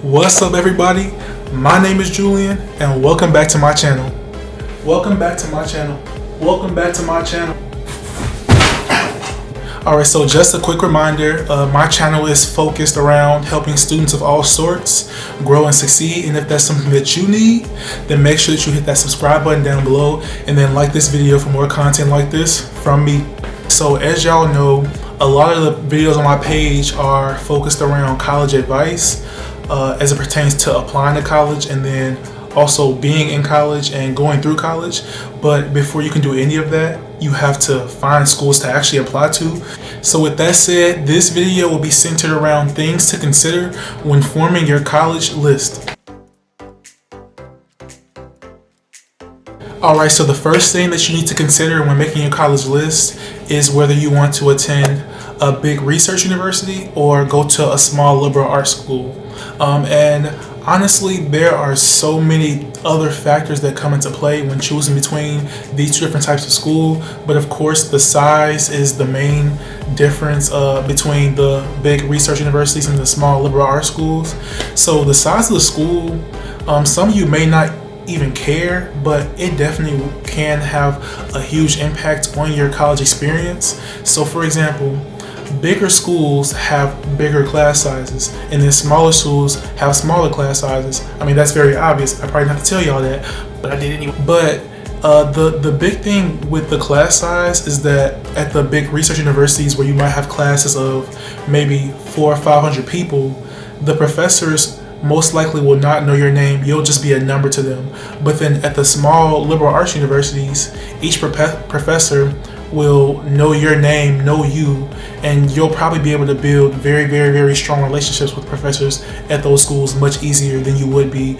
What's up, everybody? My name is Julian, and welcome back to my channel. Welcome back to my channel. Welcome back to my channel. Alright, so just a quick reminder, my channel is focused around helping students of all sorts grow and succeed, and if that's something that you need, then make sure that you hit that subscribe button down below and then like this video for more content like this from me. So as y'all know, a lot of the videos on my page are focused around college advice as it pertains to applying to college and then also being in college and going through college. But before you can do any of that, you have to find schools to actually apply to. So with that said, this video will be centered around things to consider when forming your college list. Alright, so the first thing that you need to consider when making your college list is whether you want to attend a big research university or go to a small liberal arts school. And honestly, there are so many other factors that come into play when choosing between these two different types of school. But of course, the size is the main difference between the big research universities and the small liberal arts schools. So the size of the school, some of you may not even care, but it definitely can have a huge impact on your college experience. So for example, bigger schools have bigger class sizes, and then smaller schools have smaller class sizes. I mean, that's very obvious. I probably don't have to tell y'all that, but I did anyway. But the big thing with the class size is that at the big research universities where you might have classes of maybe 400 or 500 people, the professors most likely will not know your name. You'll just be a number to them. But then at the small liberal arts universities, each professor will know your name, know you, and you'll probably be able to build very, very, very strong relationships with professors at those schools much easier than you would be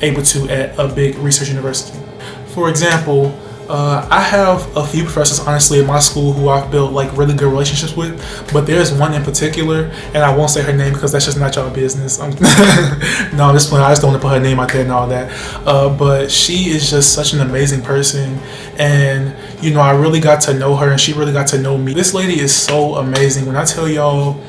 able to at a big research university. For example, I have a few professors, honestly, at my school who I've built like really good relationships with, but there's one in particular, and I won't say her name because that's just not y'all business. No, I'm just playing. I just don't want to put her name out there and all that. But she is just such an amazing person, and you know, I really got to know her, and she really got to know me. This lady is so amazing. When I tell y'all,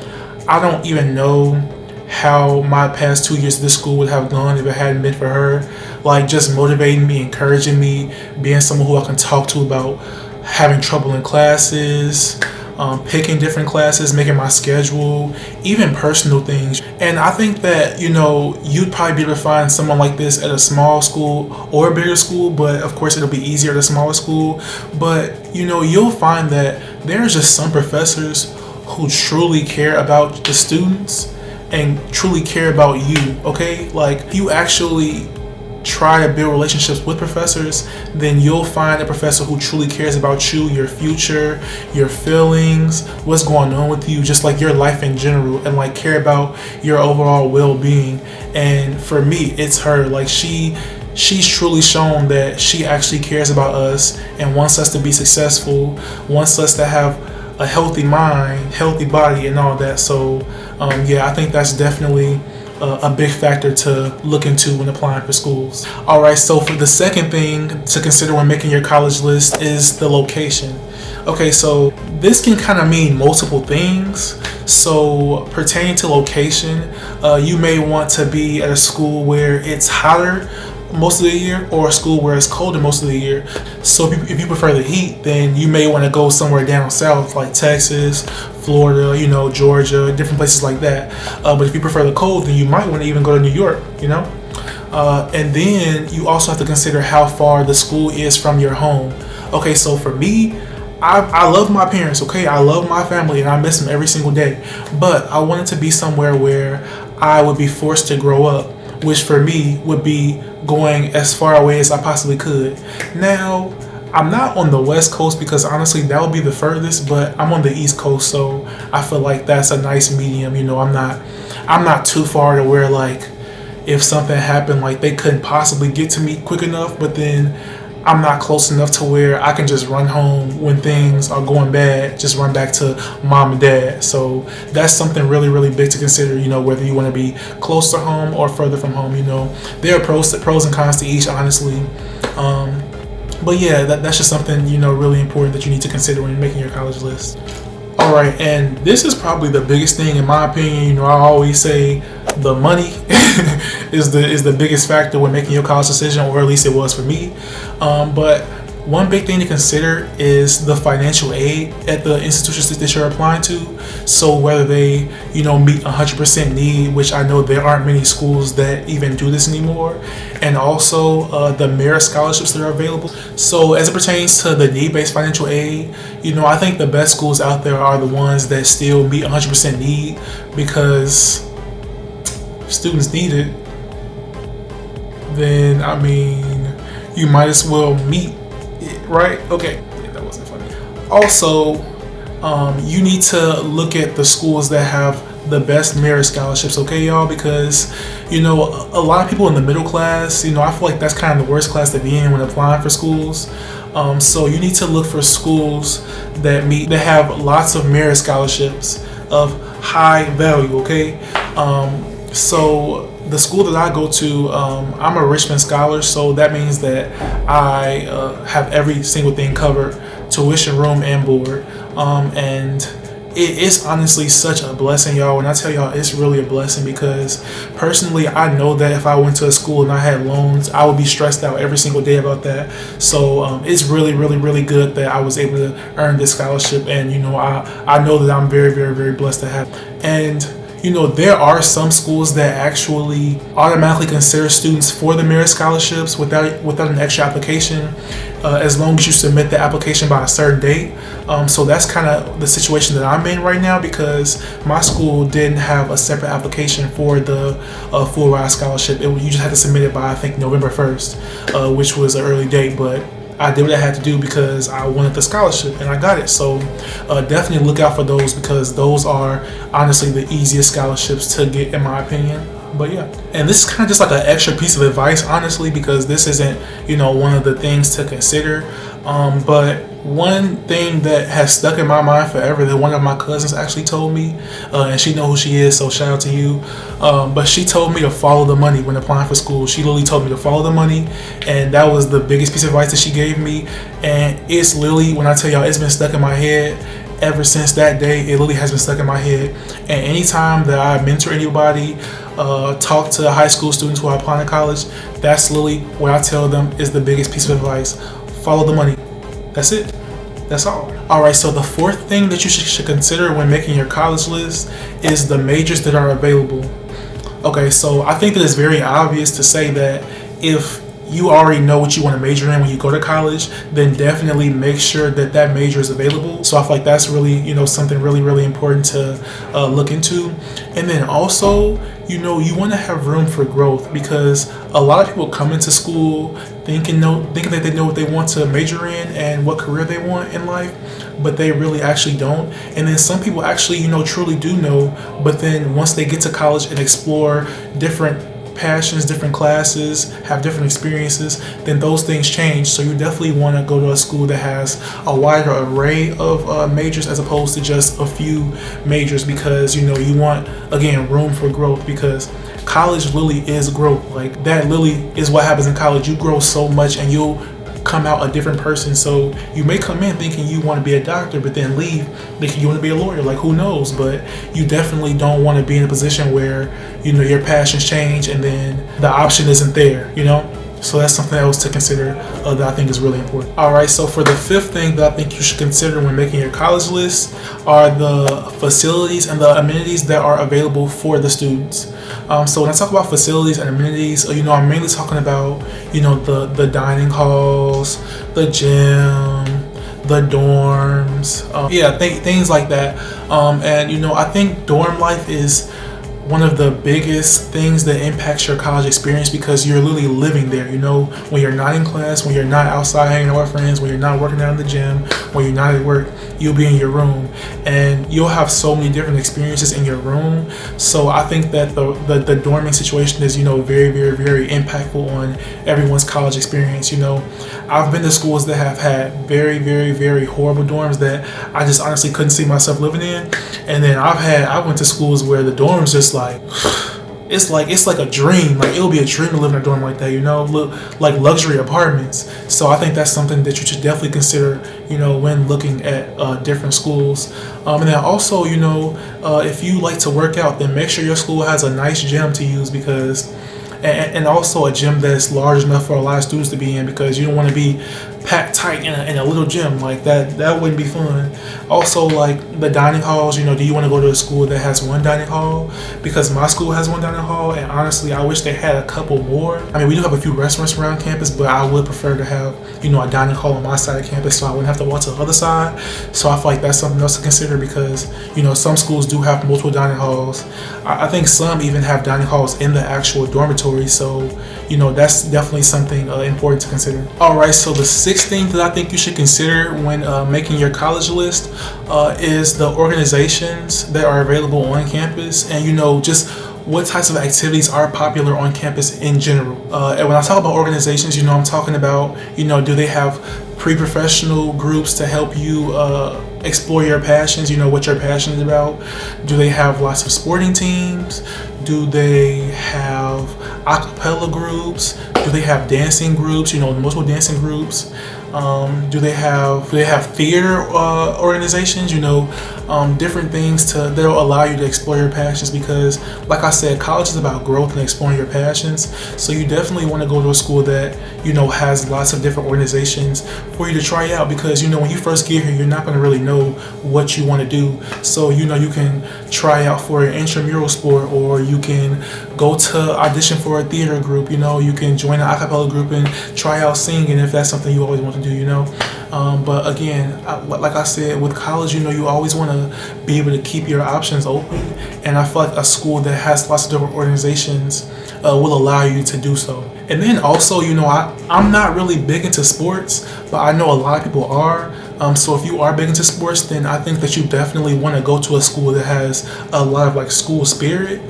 I don't even know how my past 2 years at this school would have gone if it hadn't been for her. Like, just motivating me, encouraging me, being someone who I can talk to about having trouble in classes, picking different classes, making my schedule, even personal things. And I think that, you know, you'd probably be able to find someone like this at a small school or a bigger school, but of course it'll be easier at a smaller school. But, you know, you'll find that there's just some professors who truly care about the students and truly care about you, okay? Like, if you actually try to build relationships with professors, then you'll find a professor who truly cares about you, your future, your feelings, what's going on with you, just like your life in general, and like care about your overall well-being. And for me, it's her. Like, she's truly shown that she actually cares about us and wants us to be successful, wants us to have a healthy mind, healthy body, and all that. So yeah, I think that's definitely a big factor to look into when applying for schools. Alright, so for the second thing to consider when making your college list is the location. Okay, so this can kind of mean multiple things. So pertaining to location, you may want to be at a school where it's hotter most of the year, or a school where it's colder most of the year. So if you prefer the heat, then you may want to go somewhere down south like Texas, Florida, you know, Georgia, different places like that. But if you prefer the cold, then you might want to even go to New York, you know. And then you also have to consider how far the school is from your home. Okay, so for me, I love my parents, okay? I love my family and I miss them every single day. But I wanted to be somewhere where I would be forced to grow up, which for me would be going as far away as I possibly could. Now, I'm not on the West Coast because honestly that would be the furthest, but I'm on the East Coast, so I feel like that's a nice medium. You know, I'm not too far to where like if something happened, like they couldn't possibly get to me quick enough, but then I'm not close enough to where I can just run home when things are going bad, just run back to mom and dad. So that's something really, really big to consider, you know, whether you want to be close to home or further from home. You know, there are pros and cons to each, honestly. But yeah, that's just something, you know, really important that you need to consider when you're making your college list. All right, and this is probably the biggest thing in my opinion. You know, I always say the money is the biggest factor when making your college decision, or at least it was for me. But one big thing to consider is the financial aid at the institutions that you're applying to. So whether they, meet 100% need, which I know there aren't many schools that even do this anymore, and also the merit scholarships that are available. So as it pertains to the need-based financial aid, I think the best schools out there are the ones that still meet 100% need, because if students need it, then you might as well meet it, right? Okay, yeah, that wasn't funny. Also, you need to look at the schools that have the best merit scholarships, okay, y'all? Because a lot of people in the middle class, I feel like that's kind of the worst class to be in when applying for schools. So you need to look for schools that have lots of merit scholarships of high value, okay? So the school that I go to, I'm a Richmond scholar, so that means that I have every single thing covered: tuition, room, and board. And it is honestly such a blessing, y'all. When I tell y'all, it's really a blessing, because personally, I know that if I went to a school and I had loans, I would be stressed out every single day about that. So it's really, really, really good that I was able to earn this scholarship, and I know that I'm very, very, very blessed to have. And there are some schools that actually automatically consider students for the merit scholarships without an extra application, as long as you submit the application by a certain date. So that's kind of the situation that I'm in right now, because my school didn't have a separate application for the full ride scholarship. You just had to submit it by, I think, November 1st, which was an early date, but I did what I had to do because I wanted the scholarship and I got it. So definitely look out for those, because those are honestly the easiest scholarships to get, in my opinion. But yeah, and this is kind of just like an extra piece of advice, honestly, because this isn't, one of the things to consider. But one thing that has stuck in my mind forever that one of my cousins actually told me, and she knows who she is, so shout out to you. But she told me to follow the money when applying for school. She literally told me to follow the money, and that was the biggest piece of advice that she gave me. And it's literally, when I tell y'all, it's been stuck in my head ever since that day. It literally has been stuck in my head. And anytime that I mentor anybody, talk to high school students who are applying to college, that's literally what I tell them is the biggest piece of advice: follow the money. That's it. That's all. All right, so the fourth thing that you should consider when making your college list is the majors that are available. Okay, so I think that it's very obvious to say that if you already know what you want to major in when you go to college, then definitely make sure that that major is available. So I feel like that's really, something really, really important to look into. And then also, you want to have room for growth, because a lot of people come into school thinking that they know what they want to major in and what career they want in life, but they really actually don't. And then some people actually, truly do know, but then once they get to college and explore different passions, different classes, have different experiences, then those things change. So you definitely want to go to a school that has a wider array of majors, as opposed to just a few majors, because you want, again, room for growth, because college literally is growth. Like, that literally is what happens in college. You grow so much and you'll come out a different person. So you may come in thinking you want to be a doctor, but then leave thinking you want to be a lawyer. Like, who knows? But you definitely don't want to be in a position where your passions change and then the option isn't there. So that's something else to consider that I think is really important. All right, so for the fifth thing that I think you should consider when making your college list are the facilities and the amenities that are available for the students. So when I talk about facilities and amenities, I'm mainly talking about, the dining halls, the gym, the dorms, things like that. And I think dorm life is one of the biggest things that impacts your college experience, because you're literally living there. When you're not in class, when you're not outside hanging out with friends, when you're not working out in the gym, when you're not at work, you'll be in your room, and you'll have so many different experiences in your room. So I think that the dorming situation is very, very, very impactful on everyone's college experience. I've been to schools that have had very, very, very horrible dorms that I just honestly couldn't see myself living in, and then I went to schools where the dorms just like it's like a dream. Like it'll be a dream to live in a dorm like that, look like luxury apartments. So I think that's something that you should definitely consider, when looking at different schools. And then also, if you like to work out, then make sure your school has a nice gym to use because and also a gym that's large enough for a lot of students to be in because you don't want to be packed tight in a little gym like that. That wouldn't be fun. Also, like the dining halls, do you want to go to a school that has one dining hall? Because my school has one dining hall, and honestly, I wish they had a couple more. I mean, we do have a few restaurants around campus, but I would prefer to have, a dining hall on my side of campus so I wouldn't have to walk to the other side. So I feel like that's something else to consider because, some schools do have multiple dining halls. I think some even have dining halls in the actual dormitory. So, that's definitely something important to consider. All right, so the sixth thing that I think you should consider when making your college list is the organizations that are available on campus and, just what types of activities are popular on campus in general. And when I talk about organizations, I'm talking about, do they have pre-professional groups to help you explore your passions, what you're passionate about? Do they have lots of sporting teams? Do they have a cappella groups? Do they have dancing groups, multiple dancing groups? Do they have theater organizations, different things that'll allow you to explore your passions because like I said, college is about growth and exploring your passions. So you definitely want to go to a school that, has lots of different organizations for you to try out because, when you first get here, you're not going to really know what you want to do. So, you can try out for an intramural sport or you can go to audition for a theater group, you can join an a cappella group and try out singing if that's something you always want to do, But again, like I said, with college, you always want to be able to keep your options open. And I feel like a school that has lots of different organizations will allow you to do so. And then also, I'm not really big into sports, but I know a lot of people are. So if you are big into sports, then I think that you definitely want to go to a school that has a lot of like school spirit.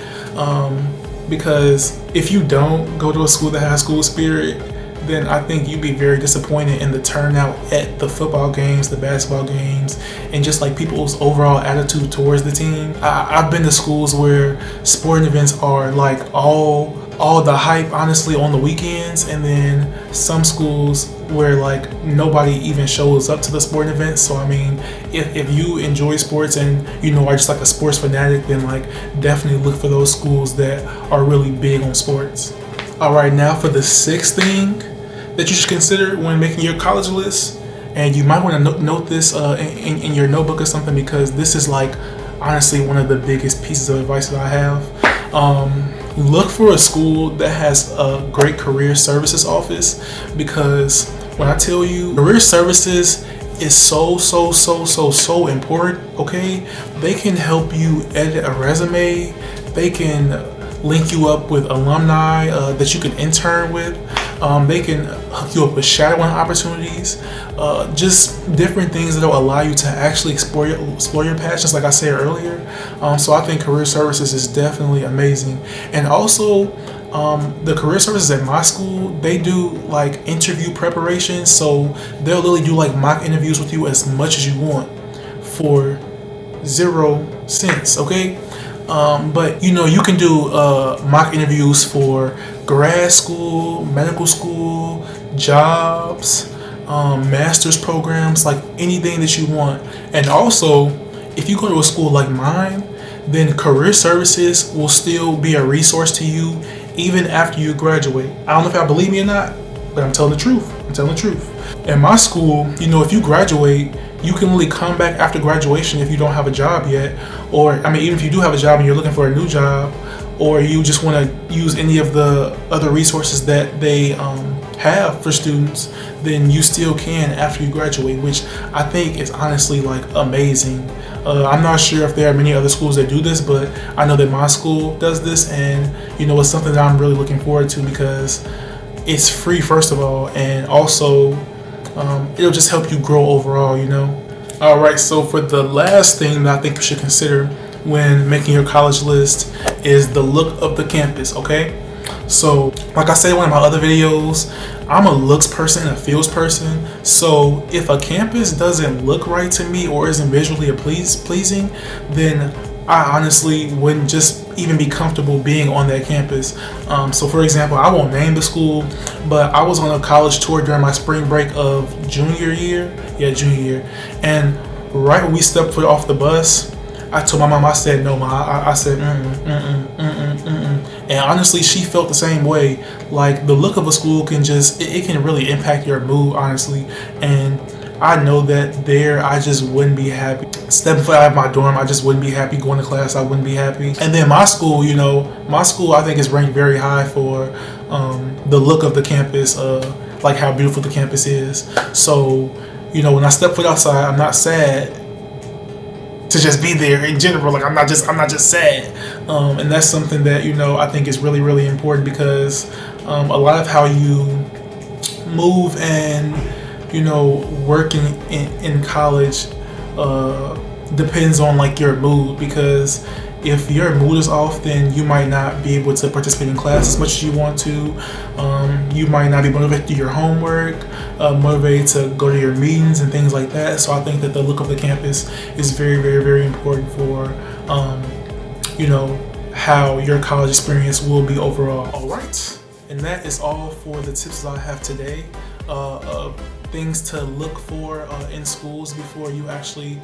Because if you don't go to a school that has school spirit, then I think you'd be very disappointed in the turnout at the football games, the basketball games, and just like people's overall attitude towards the team. I've been to schools where sporting events are like all the hype, honestly, on the weekends, and then some schools where like nobody even shows up to the sporting events. So I mean, if you enjoy sports and are just like a sports fanatic, then like definitely look for those schools that are really big on sports. All right, now for the sixth thing that you should consider when making your college list, and you might want to note this in your notebook or something because this is like honestly one of the biggest pieces of advice that I have. Look for a school that has a great career services office because when I tell you career services is so important, okay? They can help you edit a resume. They can link you up with alumni that you can intern with. They can hook you up with shadowing opportunities, just different things that will allow you to actually explore your passions, like I said earlier. So I think career services is definitely amazing. And also, the career services at my school, they do like interview preparation. So they'll literally do like mock interviews with you as much as you want for 0 cents, okay? But you can do mock interviews for grad school, medical school, jobs, master's programs, like anything that you want. And also, if you go to a school like mine, then career services will still be a resource to you even after you graduate. I don't know if y'all believe me or not, but I'm telling the truth. In my school, if you graduate, you can really come back after graduation if you don't have a job yet. Or, I mean, even if you do have a job and you're looking for a new job, or you just want to use any of the other resources that they have for students, then you still can after you graduate, which I think is honestly like amazing. I'm not sure if there are many other schools that do this, but I know that my school does this, and it's something that I'm really looking forward to because it's free, first of all, and also it'll just help you grow overall, All right, so for the last thing that I think you should consider when making your college list is the look of the campus, okay? So, like I said in one of my other videos, I'm a looks person and a feels person. So, if a campus doesn't look right to me or isn't visually pleasing, then I honestly wouldn't just even be comfortable being on that campus. So for example, I won't name the school, but I was on a college tour during my spring break of junior year. Yeah, junior year. And right when we stepped foot off the bus, I told my mom, I said, no, ma. I said, And honestly, she felt the same way. Like, the look of a school can just, it can really impact your mood, honestly. And I know that there, I just wouldn't be happy. Stepping foot out of my dorm, I just wouldn't be happy. Going to class, I wouldn't be happy. And then my school, my school, I think is ranked very high for the look of the campus, like how beautiful the campus is. So, when I step foot outside, I'm not sad to just be there in general. Like, I'm not just sad. And that's something that, I think is really, really important, because a lot of how you move and, working in college depends on like your mood, because if your mood is off, then you might not be able to participate in class as much as you want to. You might not be motivated to do your homework, motivated to go to your meetings and things like that. So I think that the look of the campus is very, very, very important for, how your college experience will be overall. All right, and that is all for the tips that I have today. Things to look for in schools before you actually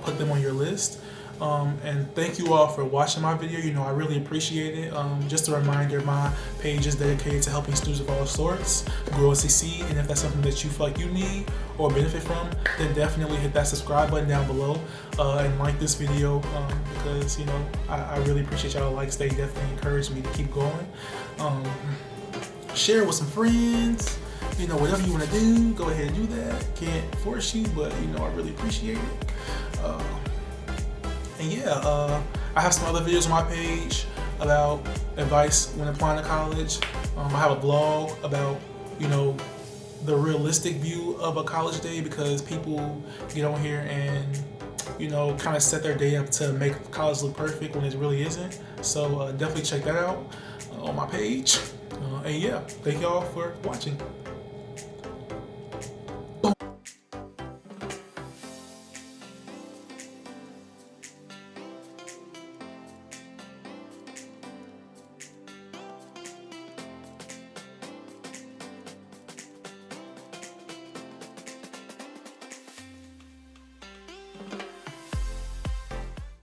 put them on your list. And thank you all for watching my video. I really appreciate it. Just a reminder, my page is dedicated to helping students of all sorts grow and succeed. And if that's something that you feel like you need or benefit from, then definitely hit that subscribe button down below and like this video, because I really appreciate y'all likes. They definitely encourage me to keep going. Share with some friends. Whatever you want to do, go ahead and do that. Can't force you, but I really appreciate it. And yeah, I have some other videos on my page about advice when applying to college. I have a blog about, the realistic view of a college day, because people get on here and, kind of set their day up to make college look perfect when it really isn't. So definitely check that out on my page. And yeah, thank y'all for watching.